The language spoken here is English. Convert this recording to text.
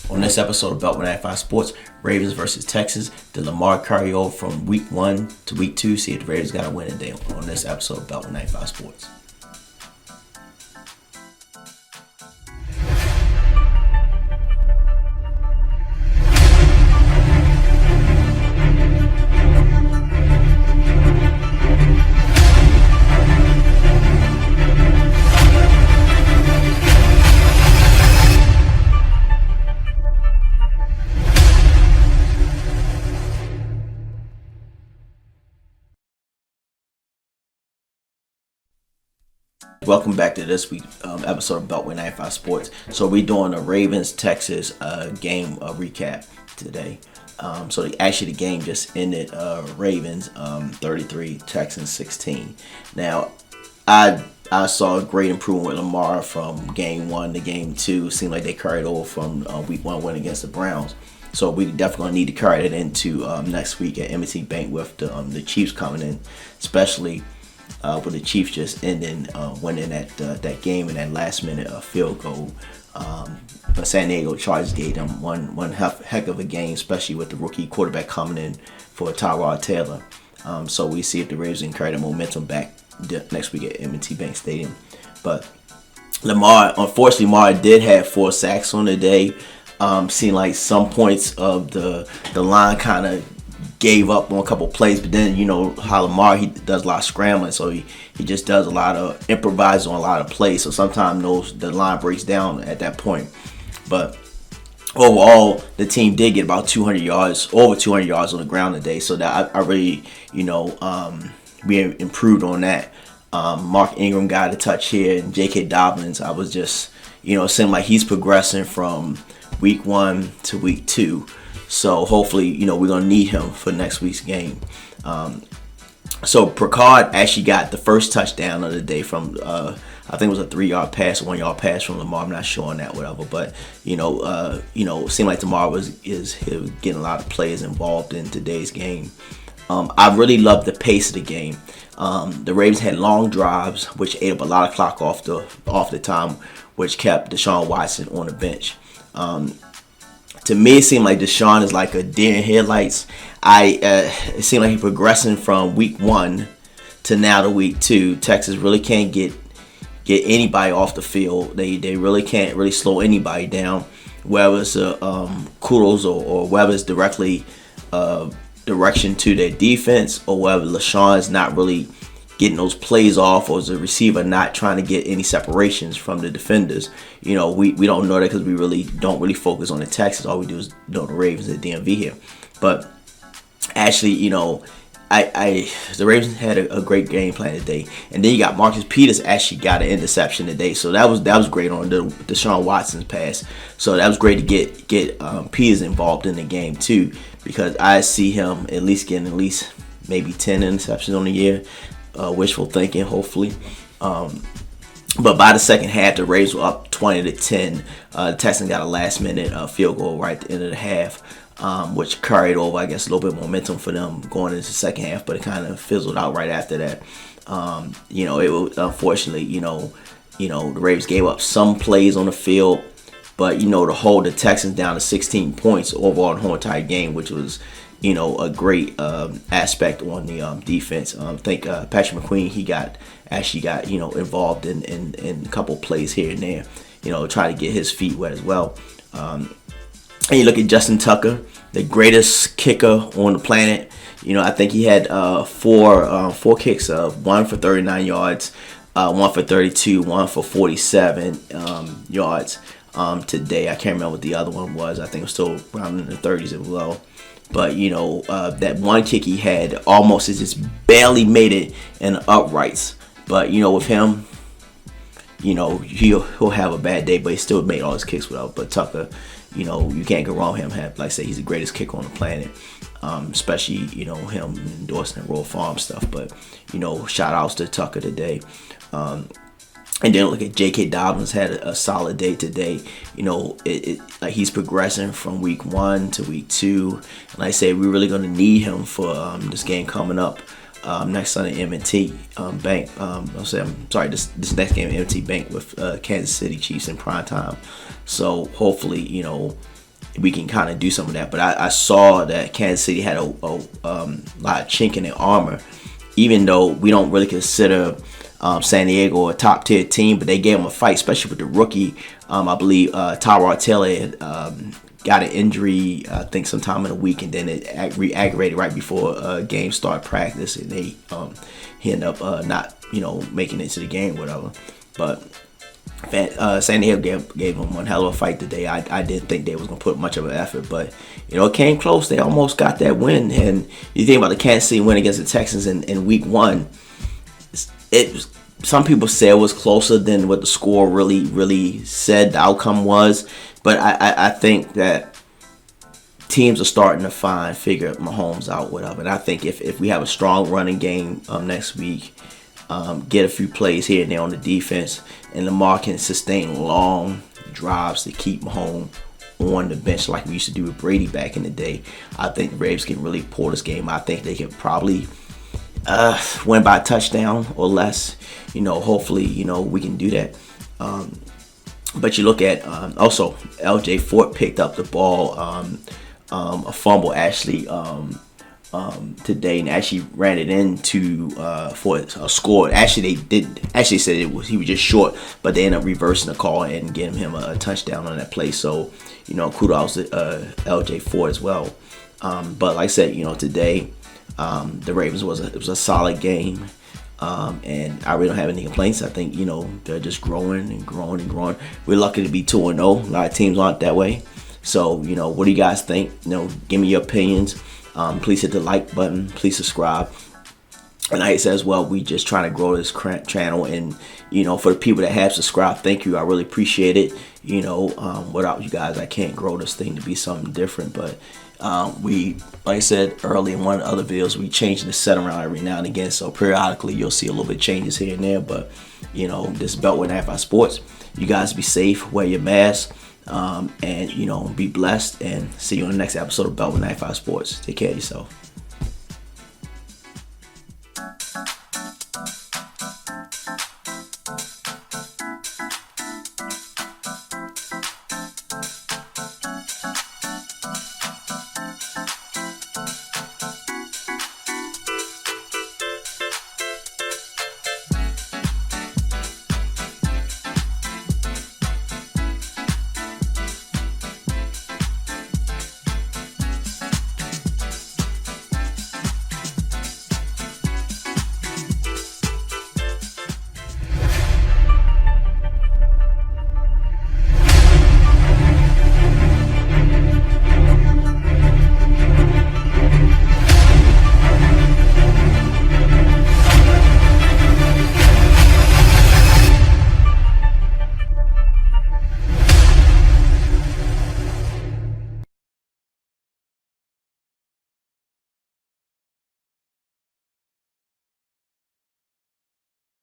On this episode of Beltway 95 Sports, Ravens versus Texans, did Lamar carry over from week 1 to week 2? See if the Ravens got a win today on this episode of Beltway 95 Sports. Welcome back to this week's episode of Beltway 95 Sports. So we're doing a Ravens-Texas game recap today. The game just ended. Ravens 33, Texans 16. Now, I saw a great improvement with Lamar from game 1 to game 2. It seemed like they carried over from week 1 win against the Browns. So we definitely gonna need to carry it into next week at M&T Bank with the Chiefs coming in, especially. With the Chiefs just ending winning that game in that last minute field goal. But San Diego Chargers gave them one heck of a game, especially with the rookie quarterback coming in for Tyrod Taylor. So we see if the Ravens can carry the momentum back next week at M&T Bank Stadium. But Lamar did have 4 sacks on the day. Seemed like some points of the line kind of gave up on a couple plays, but then you know how Lamar, he does a lot of scrambling, so he just does a lot of improvising on a lot of plays. So sometimes the line breaks down at that point. But overall, the team did get about 200 yards, over 200 yards on the ground today. So that I really, we improved on that. Mark Ingram got a touch here, and J.K. Dobbins, I was just, it seemed like he's progressing from week 1 to week 2. So hopefully, we're going to need him for next week's game. So Picard actually got the first touchdown of the day from, I think it was a 3-yard pass, 1-yard pass from Lamar. I'm not sure on that, whatever. But, it seemed like Lamar was getting a lot of players involved in today's game. I really loved the pace of the game. The Ravens had long drives, which ate up a lot of clock off the time, which kept Deshaun Watson on the bench. To me, it seemed like Deshaun is like a deer in headlights. It seemed like he's progressing from week 1 to now to week 2. Texas really can't get anybody off the field. They really can't really slow anybody down, whether it's kudos or whether it's directly direction to their defense, or whether LaShawn is not really getting those plays off, or is the receiver not trying to get any separations from the defenders. We don't know that because we really don't really focus on the Texans. All we do is know the Ravens and the DMV here. But actually, the Ravens had a great game plan today. And then you got Marcus Peters actually got an interception today. So that was great on the Deshaun Watson's pass. So that was great to get Peters involved in the game too, because I see him at least getting maybe 10 interceptions on the year. Wishful thinking, hopefully. But by the second half, the Ravens were up 20-10. The Texans got a last-minute field goal right at the end of the half, which carried over, I guess, a little bit of momentum for them going into the second half. But it kind of fizzled out right after that. It was unfortunately, the Ravens gave up some plays on the field, but to hold the Texans down to 16 points overall in the whole entire game, which was a great aspect on the defense. I think Patrick McQueen, he got involved in a couple plays here and there, try to get his feet wet as well. And you look at Justin Tucker, the greatest kicker on the planet. I think he had four kicks, one for 39 yards, one for 32, one for 47 yards today. I can't remember what the other one was. I think it was still around in the 30s as well. But, that one kick he had almost just barely made it in the uprights. But, with him, he'll have a bad day, but he still made all his kicks without. But Tucker, you can't go wrong with him. Like I said, he's the greatest kicker on the planet. Especially, him endorsing the Royal Farm stuff. But, shout outs to Tucker today. And then look at J.K. Dobbins had a solid day today. Like he's progressing from week 1 to week 2. And like I said, we're really going to need him for this game coming up next Sunday, M&T Bank. This next game, M&T Bank with Kansas City Chiefs in prime time. So hopefully, we can kind of do some of that. But I saw that Kansas City had a lot of chink in their armor, even though we don't really consider San Diego a top tier team, but they gave them a fight, especially with the rookie. I believe Tyrod Taylor had, got an injury, I think sometime in the week, and then it re-aggravated right before game start practice, and he ended up not making it to the game, whatever. But San Diego gave them one hell of a fight today. I didn't think they was gonna put much of an effort, but it came close. They almost got that win. And you think about the Kansas City win against the Texans in week 1. Some people say it was closer than what the score really said the outcome was, but I think that teams are starting to figure Mahomes out, whatever. And I think if we have a strong running game next week, get a few plays here and there on the defense, and Lamar can sustain long drives to keep Mahomes on the bench like we used to do with Brady back in the day, I think the Ravens can really pull this game. I think they can probably win by a touchdown or less. Hopefully, we can do that. But you look at also LJ Fort picked up the ball, a fumble actually today, and actually ran it into for a score. Actually, they said he was just short, but they ended up reversing the call and getting him a touchdown on that play. So kudos to LJ Fort as well. But like I said, today the Ravens was a solid game. And I really don't have any complaints. I think they're just growing and growing and growing. We're lucky to be 2-0. A lot of teams aren't that way. So what do you guys think? Give me your opinions. Please hit the like button. Please subscribe. And like I said as well, we just trying to grow this channel. And for the people that have subscribed, thank you. I really appreciate it. Without you guys, I can't grow this thing to be something different. But we, like I said earlier in one of the other videos, we change the set around every now and again. So periodically you'll see a little bit changes here and there. But this is Beltway 95 Sports. You guys be safe, wear your mask, and be blessed. And see you on the next episode of Beltway 95 Sports. Take care of yourself.